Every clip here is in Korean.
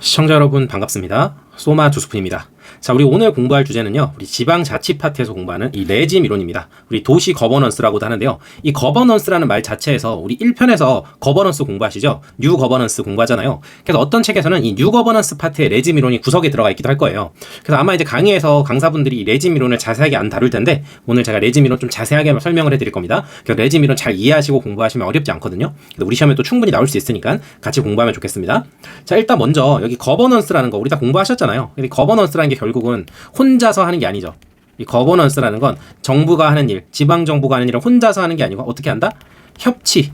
시청자 여러분 반갑습니다. 소마 두스푼입니다. 자, 우리 오늘 공부할 주제는요, 우리 지방자치 파트에서 공부하는 이 레짐 이론입니다. 우리 도시 거버넌스라고도 하는데요. 이 거버넌스라는 말 자체에서 우리 1편에서 거버넌스 공부하시죠? 뉴 거버넌스 공부하잖아요. 그래서 어떤 책에서는 이 뉴 거버넌스 파트의 레짐 이론이 구석에 들어가 있기도 할 거예요. 그래서 아마 이제 강의에서 강사분들이 이 레짐 이론을 자세하게 안 다룰 텐데, 오늘 제가 레짐 이론 좀 자세하게 설명을 해드릴 겁니다. 그래서 레짐 이론 잘 이해하시고 공부하시면 어렵지 않거든요. 그래서 우리 시험에 또 충분히 나올 수 있으니까 같이 공부하면 좋겠습니다. 자, 일단 먼저 여기 거버넌스라는 거 우리 다 공부하셨잖아요. 근데 거버넌스라는 게 결국은 혼자서 하는 게 아니죠. 이 거버넌스라는 건 정부가 하는 일, 지방정부가 하는 일을 혼자서 하는 게 아니고 어떻게 한다? 협치,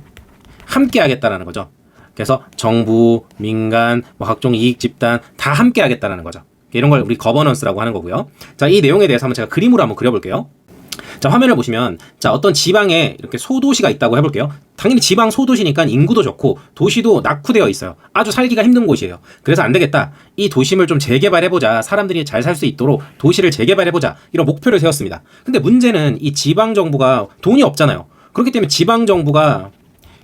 함께 하겠다라는 거죠. 그래서 정부, 민간, 뭐 각종 이익 집단 다 함께 하겠다라는 거죠. 이런 걸 우리 거버넌스라고 하는 거고요. 자, 이 내용에 대해서 한번 제가 그림으로 한번 그려볼게요. 자, 화면을 보시면, 자, 어떤 지방에 이렇게 소도시가 있다고 해볼게요. 당연히 지방 소도시니까 인구도 좋고 도시도 낙후되어 있어요. 아주 살기가 힘든 곳이에요. 그래서 안 되겠다. 이 도심을 좀 재개발해보자. 사람들이 잘 살 수 있도록 도시를 재개발해보자. 이런 목표를 세웠습니다. 근데 문제는 이 지방정부가 돈이 없잖아요. 그렇기 때문에 지방정부가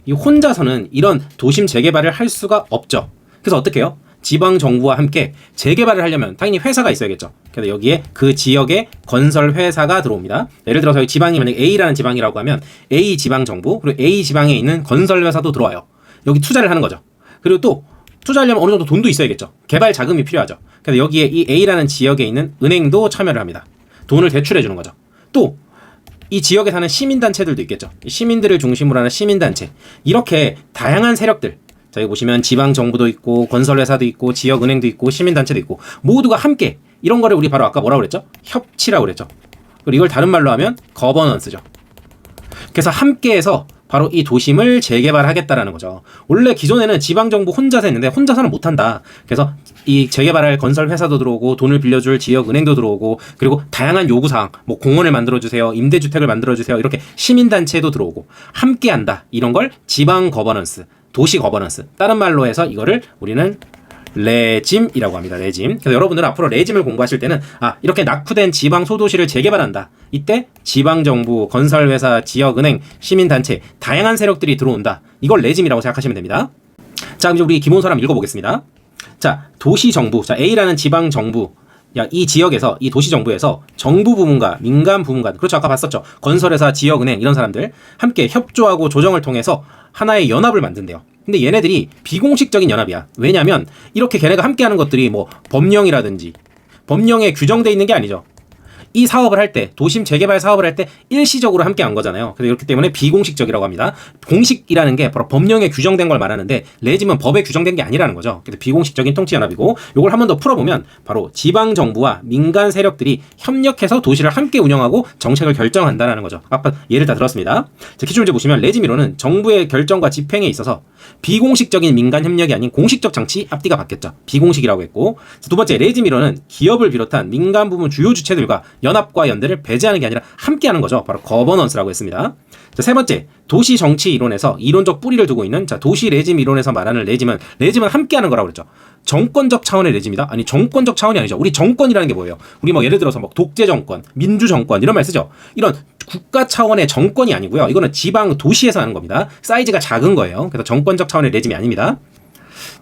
이 혼자서는 이런 도심 재개발을 할 수가 없죠. 그래서 어떻게 해요? 지방정부와 함께 재개발을 하려면 당연히 회사가 있어야겠죠. 그래서 여기에 그 지역의 건설 회사가 들어옵니다. 예를 들어서 이 지방이 만약 A라는 지방이라고 하면 A 지방정부 그리고 A 지방에 있는 건설 회사도 들어와요. 여기 투자를 하는 거죠. 그리고 또 투자하려면 어느 정도 돈도 있어야겠죠. 개발 자금이 필요하죠. 그래서 여기에 이 A라는 지역에 있는 은행도 참여를 합니다. 돈을 대출해 주는 거죠. 또 이 지역에 사는 시민단체들도 있겠죠. 시민들을 중심으로 하는 시민단체. 이렇게 다양한 세력들, 자, 여기 보시면 지방정부도 있고 건설회사도 있고 지역은행도 있고 시민단체도 있고 모두가 함께 이런 거를 우리 바로 아까 뭐라고 그랬죠? 협치라고 그랬죠. 그리고 이걸 다른 말로 하면 거버넌스죠. 그래서 함께해서 바로 이 도심을 재개발하겠다라는 거죠. 원래 기존에는 지방정부 혼자서 했는데 혼자서는 못한다. 그래서 이 재개발할 건설회사도 들어오고 돈을 빌려줄 지역은행도 들어오고 그리고 다양한 요구사항 뭐 공원을 만들어주세요. 임대주택을 만들어주세요. 이렇게 시민단체도 들어오고 함께한다. 이런 걸 지방 거버넌스, 도시 거버넌스. 다른 말로 해서 이거를 우리는 레짐이라고 합니다. 레짐. 그래서 여러분들은 앞으로 레짐을 공부하실 때는 이렇게 낙후된 지방 소도시를 재개발한다. 이때 지방정부, 건설회사, 지역은행, 시민단체 다양한 세력들이 들어온다. 이걸 레짐이라고 생각하시면 됩니다. 자, 이제 우리 기본서 한번 읽어보겠습니다. 자, 도시정부. 자, A라는 지방정부. 이 지역에서, 이 도시정부에서 정부 부문과 민간 부문과, 그렇죠. 아까 봤었죠. 건설회사, 지역은행, 이런 사람들 함께 협조하고 조정을 통해서 하나의 연합을 만든대요. 근데 얘네들이 비공식적인 연합이야. 왜냐면 이렇게 걔네가 함께 하는 것들이 뭐 법령이라든지 법령에 규정돼 있는 게 아니죠. 이 사업을 할 때, 도심 재개발 사업을 할 때 일시적으로 함께 한 거잖아요. 그래서 이렇기 때문에 비공식적이라고 합니다. 공식이라는 게 바로 법령에 규정된 걸 말하는데 레짐은 법에 규정된 게 아니라는 거죠. 그래서 비공식적인 통치연합이고 이걸 한 번 더 풀어보면 바로 지방정부와 민간 세력들이 협력해서 도시를 함께 운영하고 정책을 결정한다는 거죠. 아까 예를 다 들었습니다. 자, 기출문제 보시면 레짐 이론은 정부의 결정과 집행에 있어서 비공식적인 민간 협력이 아닌 공식적 장치 앞뒤가 바뀌었죠. 비공식이라고 했고 두 번째 레짐 이론은 기업을 비롯한 민간 부문 주요 주체들과 연합과 연대를 배제하는 게 아니라 함께하는 거죠. 바로 거버넌스라고 했습니다. 자, 세 번째 도시 정치 이론에서 이론적 뿌리를 두고 있는 자 도시 레짐 이론에서 말하는 레짐은 함께하는 거라고 그랬죠. 정권적 차원의 레짐이다? 아니 정권적 차원이 아니죠. 우리 정권이라는 게 뭐예요? 우리 뭐 예를 들어서 뭐 독재 정권, 민주 정권 이런 말 쓰죠. 이런 국가 차원의 정권이 아니고요. 이거는 지방 도시에서 하는 겁니다. 사이즈가 작은 거예요. 그래서 정권적 차원의 레짐이 아닙니다.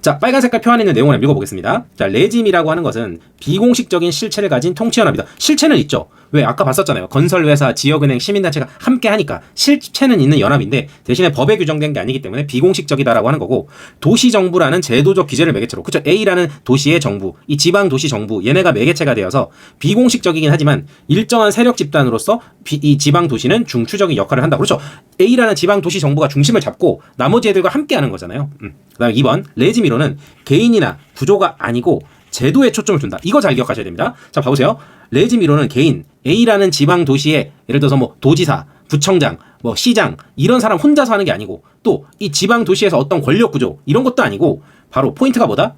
자, 빨간 색깔 표 안에 있는 내용을 읽어보겠습니다. 자, 레짐이라고 하는 것은 비공식적인 실체를 가진 통치연합이다. 실체는 있죠. 왜? 아까 봤었잖아요. 건설회사, 지역은행, 시민단체가 함께 하니까 실체는 있는 연합인데 대신에 법에 규정된 게 아니기 때문에 비공식적이다라고 하는 거고 도시정부라는 제도적 기제를 매개체로 그렇죠. A라는 도시의 정부, 이 지방도시 정부 얘네가 매개체가 되어서 비공식적이긴 하지만 일정한 세력 집단으로서 이 지방도시는 중추적인 역할을 한다. 그렇죠. A라는 지방도시 정부가 중심을 잡고 나머지 애들과 함께 하는 거잖아요. 그 다음에 2번 레짐 이론은 개인이나 구조가 아니고 제도에 초점을 둔다. 이거 잘 기억하셔야 됩니다. 자, 봐보세요. 레짐 이론은 개인, A라는 지방 도시에 예를 들어서 뭐 도지사, 구청장, 뭐 시장 이런 사람 혼자서 하는 게 아니고 또 이 지방 도시에서 어떤 권력 구조 이런 것도 아니고 바로 포인트가 뭐다?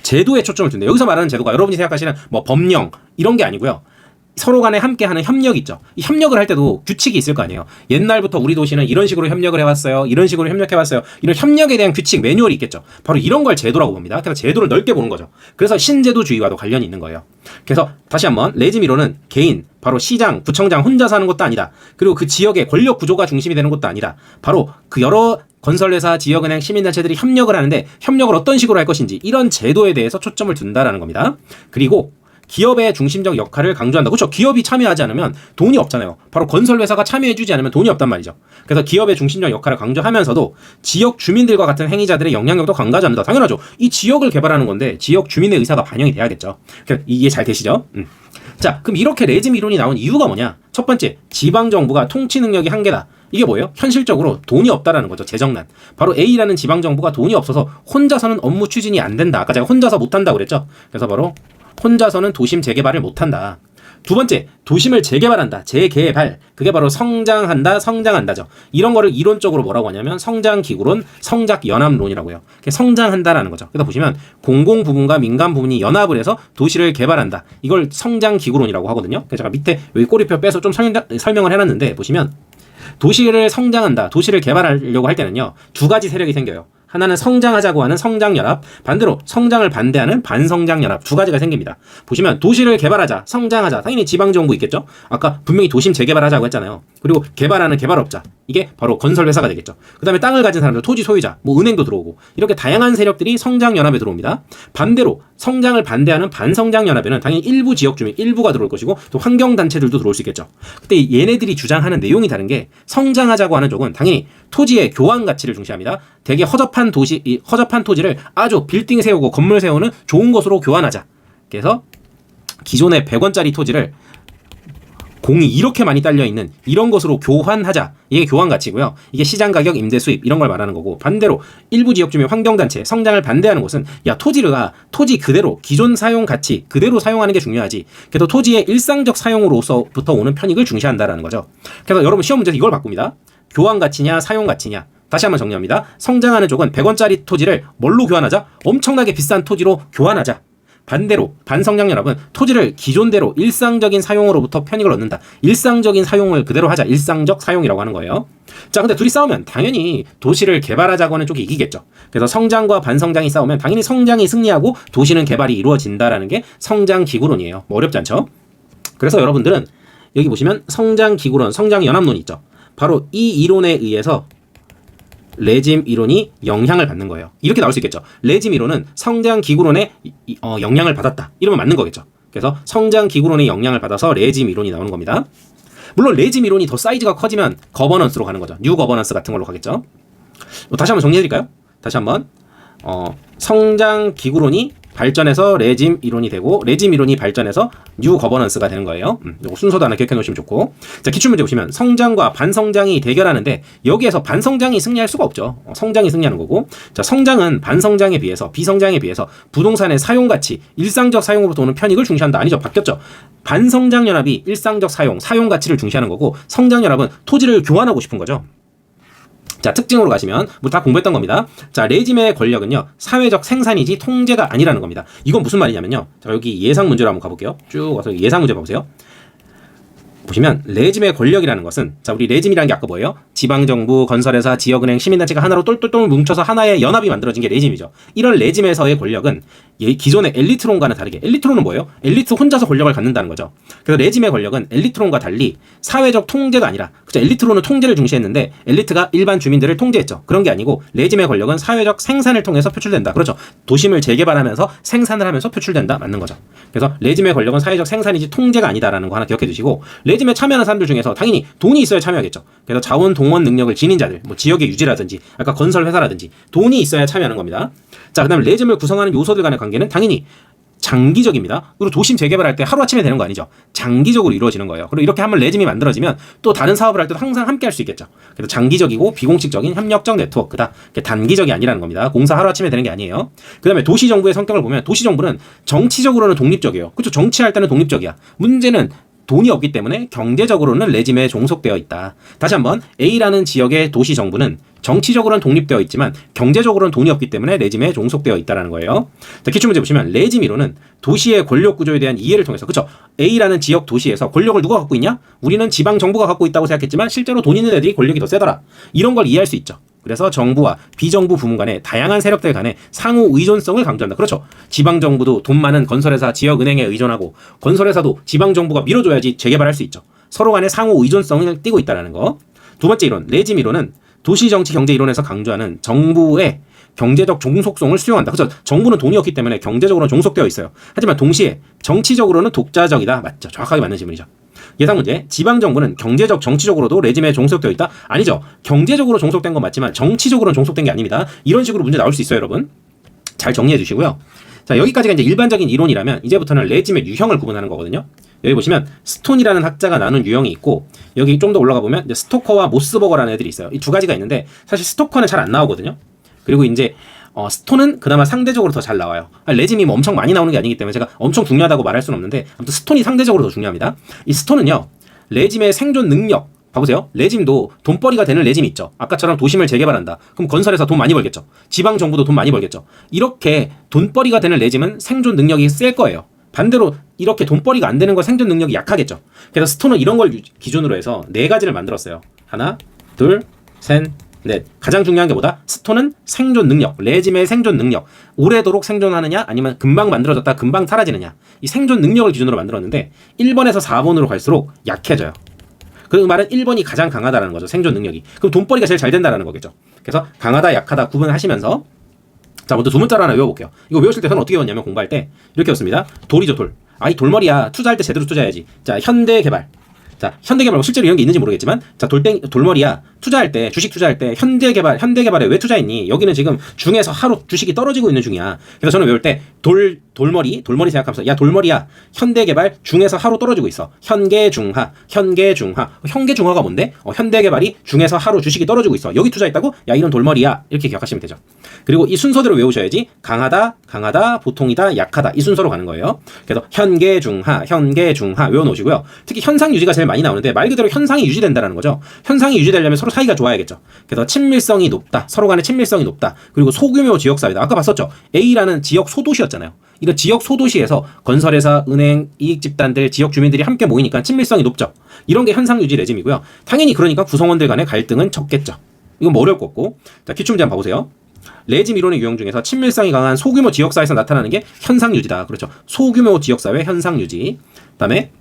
제도에 초점을 둔다. 여기서 말하는 제도가 여러분이 생각하시는 뭐 법령 이런 게 아니고요. 서로 간에 함께하는 협력 있죠. 이 협력을 할 때도 규칙이 있을 거 아니에요. 옛날부터 우리 도시는 이런 식으로 협력을 해왔어요. 이런 식으로 협력해왔어요. 이런 협력에 대한 규칙, 매뉴얼이 있겠죠. 바로 이런 걸 제도라고 봅니다. 그래서 제도를 넓게 보는 거죠. 그래서 신제도주의와도 관련이 있는 거예요. 그래서 다시 한번 레짐 이론은 개인, 바로 시장, 구청장 혼자서 하는 것도 아니다. 그리고 그 지역의 권력 구조가 중심이 되는 것도 아니다. 바로 그 여러 건설회사, 지역은행, 시민단체들이 협력을 하는데 협력을 어떤 식으로 할 것인지 이런 제도에 대해서 초점을 둔다라는 겁니다. 그리고 기업의 중심적 역할을 강조한다. 그렇죠. 기업이 참여하지 않으면 돈이 없잖아요. 바로 건설회사가 참여해주지 않으면 돈이 없단 말이죠. 그래서 기업의 중심적 역할을 강조하면서도 지역 주민들과 같은 행위자들의 영향력도 강조하지 않는다. 당연하죠. 이 지역을 개발하는 건데 지역 주민의 의사가 반영이 돼야겠죠. 이해 잘 되시죠? 자, 그럼 이렇게 레짐 이론이 나온 이유가 뭐냐? 첫 번째, 지방정부가 통치 능력이 한계다. 이게 뭐예요? 현실적으로 돈이 없다라는 거죠. 재정난. 바로 A라는 지방정부가 돈이 없어서 혼자서는 업무 추진이 안 된다. 아까 제가 혼자서 못한다고 그랬죠? 그래서 바로 혼자서는 도심 재개발을 못한다. 두 번째, 도심을 재개발한다. 재개발. 그게 바로 성장한다, 성장한다죠. 이런 거를 이론적으로 뭐라고 하냐면 성장기구론, 성작연합론이라고요. 성장한다라는 거죠. 그래서 보시면 공공 부분과 민간 부분이 연합을 해서 도시를 개발한다. 이걸 성장기구론이라고 하거든요. 그래서 제가 밑에 여기 꼬리표 빼서 좀 설명을 해놨는데 보시면 도시를 성장한다, 도시를 개발하려고 할 때는요, 두 가지 세력이 생겨요. 하나는 성장하자고 하는 성장연합, 반대로 성장을 반대하는 반성장연합, 두 가지가 생깁니다. 보시면 도시를 개발하자, 성장하자, 당연히 지방정부 있겠죠. 아까 분명히 도심 재개발하자고 했잖아요. 그리고 개발하는 개발업자, 이게 바로 건설회사가 되겠죠. 그 다음에 땅을 가진 사람들, 토지 소유자, 뭐 은행도 들어오고, 이렇게 다양한 세력들이 성장연합에 들어옵니다. 반대로 성장을 반대하는 반성장연합에는 당연히 일부 지역주민, 일부가 들어올 것이고 또 환경단체들도 들어올 수 있겠죠. 그때 얘네들이 주장하는 내용이 다른 게, 성장하자고 하는 쪽은 당연히 토지의 교환 가치를 중시합니다. 되게 허접한 토지를 아주 빌딩 세우고 건물 세우는 좋은 것으로 교환하자. 그래서 기존의 100원짜리 토지를 공이 이렇게 많이 딸려있는 이런 것으로 교환하자. 이게 교환 가치고요. 이게 시장 가격, 임대 수입 이런 걸 말하는 거고, 반대로 일부 지역 주민, 환경단체, 성장을 반대하는 곳은 야, 토지 그대로 기존 사용 가치 그대로 사용하는 게 중요하지. 그래도 토지의 일상적 사용으로서부터 오는 편익을 중시한다라는 거죠. 그래서 여러분 시험 문제에서 이걸 바꿉니다. 교환 가치냐 사용 가치냐. 다시 한번 정리합니다. 성장하는 쪽은 100원짜리 토지를 뭘로 교환하자? 엄청나게 비싼 토지로 교환하자. 반대로 반성장연합은 토지를 기존대로 일상적인 사용으로부터 편익을 얻는다. 일상적인 사용을 그대로 하자. 일상적 사용이라고 하는 거예요. 자, 근데 둘이 싸우면 당연히 도시를 개발하자고 하는 쪽이 이기겠죠. 그래서 성장과 반성장이 싸우면 당연히 성장이 승리하고 도시는 개발이 이루어진다라는 게 성장기구론이에요. 뭐 어렵지 않죠? 그래서 여러분들은 여기 보시면 성장기구론, 성장연합론이 있죠. 바로 이 이론에 의해서 레짐 이론이 영향을 받는 거예요. 이렇게 나올 수 있겠죠. 레짐 이론은 성장 기구론에 영향을 받았다. 이러면 맞는 거겠죠. 그래서 성장 기구론의 영향을 받아서 레짐 이론이 나오는 겁니다. 물론 레짐 이론이 더 사이즈가 커지면 거버넌스로 가는 거죠. 뉴 거버넌스 같은 걸로 가겠죠. 다시 한번 정리해드릴까요? 다시 한번 성장 기구론이 발전해서 레짐 이론이 되고, 레짐 이론이 발전해서 뉴 거버넌스가 되는 거예요. 이거 순서도 하나 기억해 놓으시면 좋고. 자, 기출문제 보시면 성장과 반성장이 대결하는데 여기에서 반성장이 승리할 수가 없죠. 성장이 승리하는 거고. 자, 성장은 반성장에 비해서, 비성장에 비해서 부동산의 사용 가치, 일상적 사용으로부터 오는 편익을 중시한다. 아니죠. 바뀌었죠. 반성장연합이 일상적 사용 가치를 중시하는 거고, 성장연합은 토지를 교환하고 싶은 거죠. 자, 특징으로 가시면 뭐 다 공부했던 겁니다. 자, 레짐의 권력은요, 사회적 생산이지 통제가 아니라는 겁니다. 이건 무슨 말이냐면요. 자, 여기 예상 문제로 한번 가볼게요. 쭉 와서 예상 문제 봐보세요. 보시면 레짐의 권력이라는 것은, 자, 우리 레짐이라는 게 아까 뭐예요? 지방정부, 건설회사, 지역은행, 시민단체가 하나로 똘똘똘 뭉쳐서 하나의 연합이 만들어진 게 레짐이죠. 이런 레짐에서의 권력은 기존의 엘리트론과는 다르게, 엘리트론은 뭐예요? 엘리트 혼자서 권력을 갖는다는 거죠. 그래서 레짐의 권력은 엘리트론과 달리 사회적 통제가 아니라, 그죠? 엘리트론은 통제를 중시했는데 엘리트가 일반 주민들을 통제했죠. 그런 게 아니고 레짐의 권력은 사회적 생산을 통해서 표출된다. 그렇죠. 도심을 재개발하면서 생산을 하면서 표출된다. 맞는 거죠. 그래서 레짐의 권력은 사회적 생산이지 통제가 아니다라는 거 하나 기억해 두시고, 레짐에 참여하는 사람들 중에서 당연히 돈이 있어야 참여하겠죠. 그래서 자원 동원 능력을 지닌 자들, 뭐 지역의 유지라든지 아까 건설 회사라든지 돈이 있어야 참여하는 겁니다. 자, 그다음에 레짐을 구성하는 요소들 간의 관계는 당연히 장기적입니다. 그리고 도심 재개발할 때 하루아침에 되는 거 아니죠. 장기적으로 이루어지는 거예요. 그리고 이렇게 한번 레짐이 만들어지면 또 다른 사업을 할 때도 항상 함께 할 수 있겠죠. 그래서 장기적이고 비공식적인 협력적 네트워크다. 단기적이 아니라는 겁니다. 공사 하루아침에 되는 게 아니에요. 그 다음에 도시정부의 성격을 보면 도시정부는 정치적으로는 독립적이에요. 그렇죠. 정치할 때는 독립적이야. 문제는 돈이 없기 때문에 경제적으로는 레짐에 종속되어 있다. 다시 한번, A라는 지역의 도시 정부는 정치적으로는 독립되어 있지만 경제적으로는 돈이 없기 때문에 레짐에 종속되어 있다는 거예요. 자, 기출문제 보시면 레짐 이론은 도시의 권력 구조에 대한 이해를 통해서, 그렇죠? A라는 지역 도시에서 권력을 누가 갖고 있냐? 우리는 지방 정부가 갖고 있다고 생각했지만 실제로 돈 있는 애들이 권력이 더 세더라. 이런 걸 이해할 수 있죠. 그래서 정부와 비정부 부문 간의 다양한 세력들 간의 상호 의존성을 강조한다. 그렇죠. 지방정부도 돈 많은 건설회사, 지역은행에 의존하고, 건설회사도 지방정부가 밀어줘야지 재개발할 수 있죠. 서로 간의 상호 의존성을 띠고 있다는 거. 두 번째 이론, 레짐 이론은 도시정치 경제 이론에서 강조하는 정부의 경제적 종속성을 수용한다. 그렇죠. 정부는 돈이었기 때문에 경제적으로는 종속되어 있어요. 하지만 동시에 정치적으로는 독자적이다. 맞죠. 정확하게 맞는 질문이죠. 예상 문제. 지방정부는 경제적, 정치적으로도 레짐에 종속되어 있다? 아니죠. 경제적으로 종속된 건 맞지만 정치적으로는 종속된 게 아닙니다. 이런 식으로 문제 나올 수 있어요, 여러분. 잘 정리해 주시고요. 자, 여기까지가 이제 일반적인 이론이라면 이제부터는 레짐의 유형을 구분하는 거거든요. 여기 보시면 스톤이라는 학자가 나눈 유형이 있고, 여기 좀 더 올라가 보면 이제 스토커와 모스버거라는 애들이 있어요. 이 두 가지가 있는데 사실 스토커는 잘 안 나오거든요. 그리고 이제 스톤은 그나마 상대적으로 더 잘 나와요. 레짐이 뭐 엄청 많이 나오는 게 아니기 때문에 제가 엄청 중요하다고 말할 수는 없는데, 아무튼 스톤이 상대적으로 더 중요합니다. 이 스톤은요, 레짐의 생존 능력, 봐보세요. 레짐도 돈벌이가 되는 레짐이 있죠. 아까처럼 도심을 재개발한다. 그럼 건설에서 돈 많이 벌겠죠. 지방정부도 돈 많이 벌겠죠. 이렇게 돈벌이가 되는 레짐은 생존 능력이 셀 거예요. 반대로 이렇게 돈벌이가 안 되는 거 생존 능력이 약하겠죠. 그래서 스톤은 이런 걸 기준으로 해서 네 가지를 만들었어요. 하나, 둘, 셋, 넷. 가장 중요한 게 뭐다? 스톤은 생존 능력, 레짐의 생존 능력. 오래도록 생존하느냐, 아니면 금방 만들어졌다 금방 사라지느냐. 이 생존 능력을 기준으로 만들었는데 1번에서 4번으로 갈수록 약해져요. 그 말은 1번이 가장 강하다라는 거죠. 생존 능력이. 그럼 돈벌이가 제일 잘 된다라는 거겠죠. 그래서 강하다, 약하다 구분하시면서, 자, 먼저 두 문자를 하나 외워볼게요. 이거 외우실 때 저는 어떻게 외웠냐면, 공부할 때 이렇게 외웠습니다. 돌이죠, 돌. 이 돌머리야. 투자할 때 제대로 투자해야지. 자, 현대개발. 자, 현대개발, 실제로 이런 게 있는지 모르겠지만, 자, 돌머리야. 투자할 때, 주식 투자할 때, 현대개발에 왜 투자했니? 여기는 지금 중에서 하루 주식이 떨어지고 있는 중이야. 그래서 저는 외울 때, 돌머리 생각하면서, 야, 돌머리야. 현대개발 중에서 하루 떨어지고 있어. 현계중하. 현계중하가 뭔데? 현대개발이 중에서 하루 주식이 떨어지고 있어. 여기 투자했다고? 야, 이런 돌머리야. 이렇게 기억하시면 되죠. 그리고 이 순서대로 외우셔야지. 강하다, 보통이다, 약하다. 이 순서로 가는 거예요. 그래서 현계중하 외워놓으시고요. 특히 현상 유지가 제일 많이 나오는데, 말 그대로 현상이 유지된다는 거죠. 현상이 유지되려면 서로 사이가 좋아야겠죠. 그래서 친밀성이 높다. 서로 간의 친밀성이 높다. 그리고 소규모 지역사회다. 아까 봤었죠. A라는 지역 소도시였잖아요. 이런 지역 소도시에서 건설회사, 은행, 이익집단들, 지역 주민들이 함께 모이니까 친밀성이 높죠. 이런 게 현상 유지 레짐이고요. 당연히 그러니까 구성원들 간의 갈등은 적겠죠. 이건 뭐 어려울 거 없고. 자, 기출문제 한번 봐보세요. 레짐 이론의 유형 중에서 친밀성이 강한 소규모 지역사회에서 나타나는 게 현상 유지다. 그렇죠. 소규모 지역사회 현상 유지. 그다음에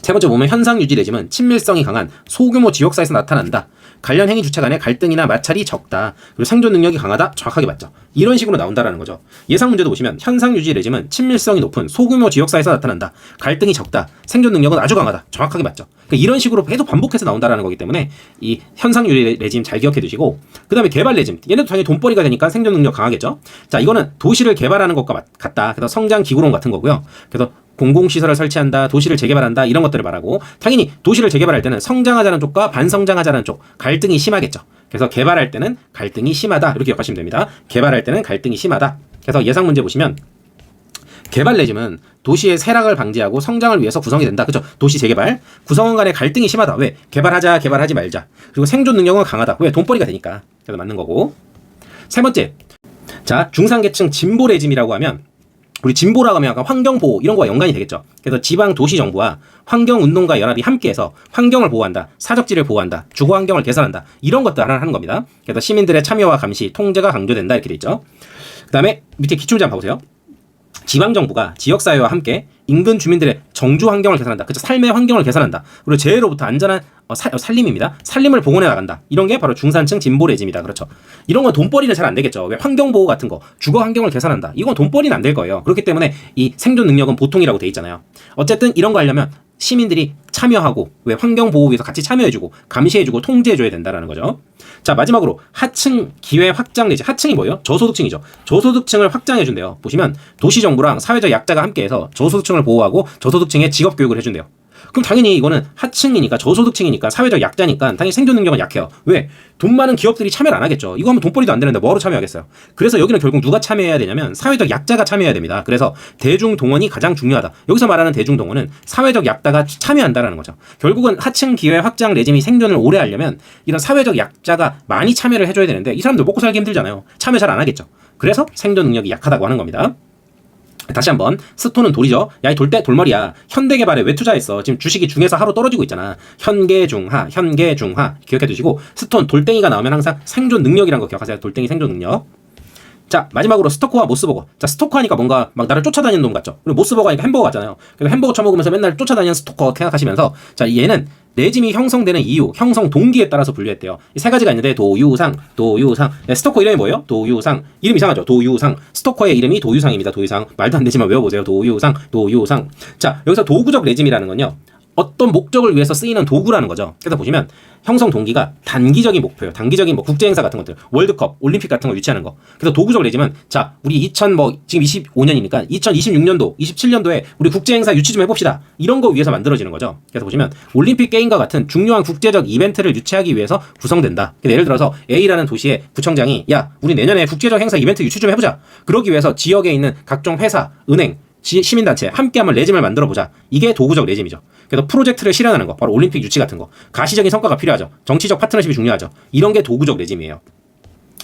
세 번째 보면 현상 유지 레짐은 친밀성이 강한 소규모 지역사회에서 나타난다. 관련 행위 주체 간의 갈등이나 마찰이 적다. 그리고 생존 능력이 강하다. 정확하게 맞죠. 이런 식으로 나온다라는 거죠. 예상 문제도 보시면 현상 유지 레짐은 친밀성이 높은 소규모 지역사회에서 나타난다. 갈등이 적다. 생존 능력은 아주 강하다. 정확하게 맞죠. 그러니까 이런 식으로 계속 반복해서 나온다라는 거기 때문에 이 현상 유지 레짐 잘 기억해 두시고, 그 다음에 개발 레짐. 얘네도 당연히 돈벌이가 되니까 생존 능력 강하겠죠. 자, 이거는 도시를 개발하는 것과 같다. 그래서 성장 기구론 같은 거고요. 그래서 공공시설을 설치한다, 도시를 재개발한다, 이런 것들을 말하고, 당연히 도시를 재개발할 때는 성장하자는 쪽과 반성장하자는 쪽 갈등이 심하겠죠. 그래서 개발할 때는 갈등이 심하다, 이렇게 기억하시면 됩니다. 개발할 때는 갈등이 심하다. 그래서 예상 문제 보시면 개발 레짐은 도시의 쇠락을 방지하고 성장을 위해서 구성이 된다. 그렇죠? 도시 재개발. 구성원 간의 갈등이 심하다. 왜? 개발하자, 개발하지 말자. 그리고 생존 능력은 강하다. 왜? 돈벌이가 되니까. 그래서 맞는 거고. 세 번째. 자, 중산계층 진보 레짐이라고 하면, 우리 진보라고 하면 약간 환경보호 이런 거와 연관이 되겠죠. 그래서 지방 도시 정부와 환경운동가 연합이 함께해서 환경을 보호한다, 사적지를 보호한다, 주거 환경을 개선한다, 이런 것들 하는 겁니다. 그래서 시민들의 참여와 감시, 통제가 강조된다, 이렇게 돼 있죠. 그 다음에 밑에 기출문제 한번 봐보세요. 지방정부가 지역사회와 함께 인근 주민들의 정주 환경을 개선한다. 그렇죠. 삶의 환경을 개선한다. 그리고 재해로부터 안전한 살림입니다. 살림을 복원해 나간다. 이런 게 바로 중산층 진보 레짐이다. 그렇죠. 이런 건 돈벌이는 잘 안 되겠죠. 왜? 환경보호 같은 거, 주거 환경을 개선한다. 이건 돈벌이는 안 될 거예요. 그렇기 때문에 이 생존 능력은 보통이라고 돼 있잖아요. 어쨌든 이런 거 하려면 시민들이 참여하고, 왜? 환경보호 위해서 같이 참여해주고 감시해주고 통제해줘야 된다라는 거죠. 자, 마지막으로 하층 기회 확장 내지. 하층이 뭐예요? 저소득층이죠. 저소득층을 확장해준대요. 보시면 도시정부랑 사회적 약자가 함께해서 저소득층을 보호하고 저소득층의 직업교육을 해준대요. 그럼 당연히 이거는 하층이니까, 저소득층이니까, 사회적 약자니까 당연히 생존 능력은 약해요. 왜? 돈 많은 기업들이 참여를 안 하겠죠. 이거 하면 돈벌이도 안 되는데 뭐하러 참여하겠어요. 그래서 여기는 결국 누가 참여해야 되냐면 사회적 약자가 참여해야 됩니다. 그래서 대중동원이 가장 중요하다. 여기서 말하는 대중동원은 사회적 약자가 참여한다라는 거죠. 결국은 하층 기회 확장 레짐이 생존을 오래 하려면 이런 사회적 약자가 많이 참여를 해줘야 되는데, 이 사람들 먹고 살기 힘들잖아요. 참여 잘 안 하겠죠. 그래서 생존 능력이 약하다고 하는 겁니다. 다시 한번, 스톤은 돌이죠. 야, 이 돌머리야. 현대개발에 왜 투자했어? 지금 주식이 중에서 하루 떨어지고 있잖아. 현계중하 기억해 두시고, 스톤 돌덩이가 나오면 항상 생존 능력이란 거 기억하세요. 돌덩이 생존 능력. 자, 마지막으로 스토커와 모스버거. 자, 스토커 하니까 뭔가 막 나를 쫓아다니는 놈 같죠. 그리고 모스버거 하니까 햄버거 같잖아요. 그래서 햄버거 처먹으면서 맨날 쫓아다니는 스토커 생각하시면서, 자, 얘는 레짐이 형성되는 이유, 형성 동기에 따라서 분류했대요. 이 세 가지가 있는데 도유상. 스토커 이름이 뭐예요? 도유상. 이름 이상하죠? 도유상. 스토커의 이름이 도유상입니다. 도유상. 말도 안 되지만 외워보세요. 도유상. 자, 여기서 도구적 레짐이라는 건요. 어떤 목적을 위해서 쓰이는 도구라는 거죠. 그래서 보시면 형성 동기가 단기적인 목표예요. 단기적인 뭐 국제 행사 같은 것들, 월드컵, 올림픽 같은 걸 유치하는 거. 그래서 도구적 레짐은 자, 우리 지금 25년이니까 2026년도, 27년도에 우리 국제 행사 유치 좀 해봅시다. 이런 거 위해서 만들어지는 거죠. 그래서 보시면 올림픽 게임과 같은 중요한 국제적 이벤트를 유치하기 위해서 구성된다. 예를 들어서 A라는 도시의 구청장이 야, 우리 내년에 국제적 행사 이벤트 유치 좀 해보자. 그러기 위해서 지역에 있는 각종 회사, 은행, 시민단체 함께 한번 레짐을 만들어보자. 이게 도구적 레짐이죠. 그래서 프로젝트를 실현하는 거, 바로 올림픽 유치 같은 거. 가시적인 성과가 필요하죠. 정치적 파트너십이 중요하죠. 이런 게 도구적 레짐이에요.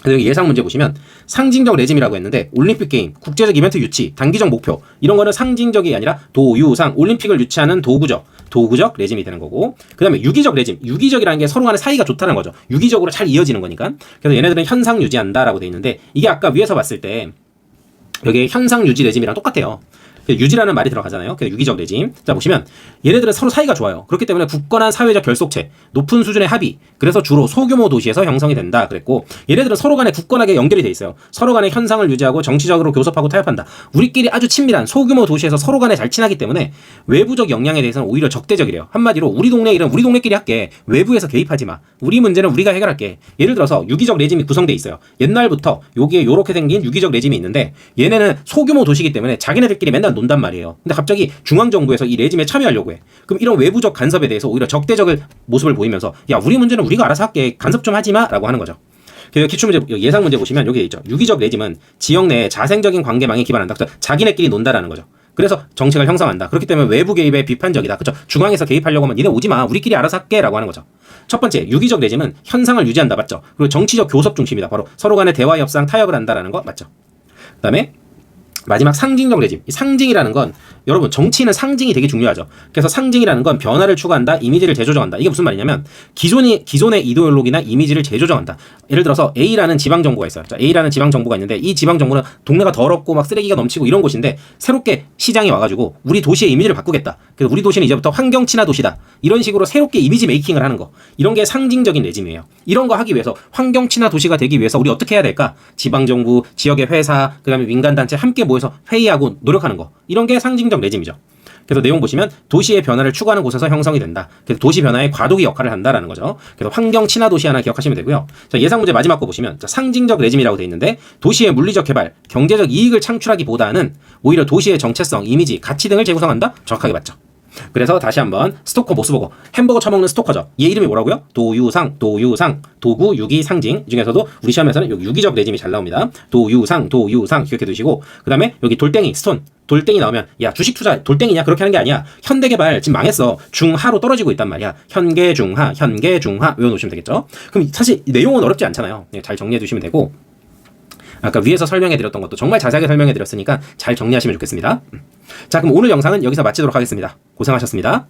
그래서 여기 예상 문제 보시면 상징적 레짐이라고 했는데 올림픽 게임, 국제적 이벤트 유치, 단기적 목표 이런 거는 상징적이 아니라 도유상, 올림픽을 유치하는 도구적 레짐이 되는 거고, 그 다음에 유기적 레짐, 유기적이라는 게 서로 간에 사이가 좋다는 거죠. 유기적으로 잘 이어지는 거니까. 그래서 얘네들은 현상 유지한다라고 돼 있는데 이게 아까 위에서 봤을 때 여기 현상 유지 레짐이랑 똑같아요. 유지라는 말이 들어가잖아요. 그래서 유기적 레짐. 자, 보시면 얘네들은 서로 사이가 좋아요. 그렇기 때문에 굳건한 사회적 결속체, 높은 수준의 합의, 그래서 주로 소규모 도시에서 형성이 된다 그랬고, 얘네들은 서로 간에 굳건하게 연결이 돼 있어요. 서로 간에 현상을 유지하고 정치적으로 교섭하고 타협한다. 우리끼리 아주 친밀한 소규모 도시에서 서로 간에 잘 친하기 때문에 외부적 영향에 대해서는 오히려 적대적이래요. 한마디로 우리 동네 일은 우리 동네끼리 할게. 외부에서 개입하지 마. 우리 문제는 우리가 해결할게. 예를 들어서 유기적 레짐이 구성돼 있어요. 옛날부터 여기에 요렇게 생긴 유기적 레짐이 있는데 얘네는 소규모 도시이기 때문에 자기네들끼리 맨날 논단 말이에요. 근데 갑자기 중앙정부에서 이 레짐에 참여하려고 해. 그럼 이런 외부적 간섭에 대해서 오히려 적대적 모습을 보이면서 야, 우리 문제는 우리가 알아서 할게. 간섭 좀 하지 마. 라고 하는 거죠. 기출문제, 예상 문제 보시면 여기 있죠. 유기적 레짐은 지역 내에 자생적인 관계망에 기반한다. 그래서 자기네끼리 논다라는 거죠. 그래서 정책을 형성한다. 그렇기 때문에 외부 개입에 비판적이다. 그렇죠? 중앙에서 개입하려고 하면 니네 오지 마. 우리끼리 알아서 할게. 라고 하는 거죠. 첫 번째, 유기적 레짐은 현상을 유지한다. 맞죠? 그리고 정치적 교섭 중심이다. 바로 서로 간의 대화, 협상, 타협을 한다라는 거 맞죠? 그 다음에 마지막 상징적 레짐. 이 상징이라는 건 여러분 정치는 상징이 되게 중요하죠. 그래서 상징이라는 건 변화를 추구한다, 이미지를 재조정한다. 이게 무슨 말이냐면 기존의 이데올로기나 이미지를 재조정한다. 예를 들어서 A라는 지방 정부가 있어요. 자, A라는 지방 정부가 있는데 이 지방 정부는 동네가 더럽고 막 쓰레기가 넘치고 이런 곳인데 새롭게 시장이 와가지고 우리 도시의 이미지를 바꾸겠다. 그래서 우리 도시는 이제부터 환경 친화 도시다. 이런 식으로 새롭게 이미지 메이킹을 하는 거. 이런 게 상징적인 레짐이에요. 이런 거 하기 위해서 환경 친화 도시가 되기 위해서 우리 어떻게 해야 될까? 지방 정부, 지역의 회사, 그다음에 민간 단체 함께 모여서 회의하고 노력하는 거. 이런 게 상징적 레짐이죠. 그래서 내용 보시면 도시의 변화를 추구하는 곳에서 형성이 된다. 그래서 도시 변화에 과도기 역할을 한다라는 거죠. 그래서 환경 친화 도시 하나 기억하시면 되고요. 자, 예상 문제 마지막 거 보시면 자, 상징적 레짐이라고 돼 있는데 도시의 물리적 개발, 경제적 이익을 창출하기보다는 오히려 도시의 정체성, 이미지, 가치 등을 재구성한다. 정확하게 맞죠. 그래서 다시 한번 스토커 모스버거, 햄버거 처먹는 스토커죠. 얘 이름이 뭐라고요? 도유상, 도구, 유기, 상징. 이 중에서도 우리 시험에서는 여기 유기적 레짐이 잘 나옵니다. 도유상 기억해 두시고, 그 다음에 여기 돌덩이, 스톤. 돌덩이 나오면 야, 주식 투자 돌덩이냐? 그렇게 하는 게 아니야. 현대개발 지금 망했어. 중하로 떨어지고 있단 말이야. 현계중하 외워놓으시면 되겠죠. 그럼 사실 내용은 어렵지 않잖아요. 네, 잘 정리해 두시면 되고, 아까 위에서 설명해 드렸던 것도 정말 자세하게 설명해 드렸으니까 잘 정리하시면 좋겠습니다. 자, 그럼 오늘 영상은 여기서 마치도록 하겠습니다. 고생하셨습니다.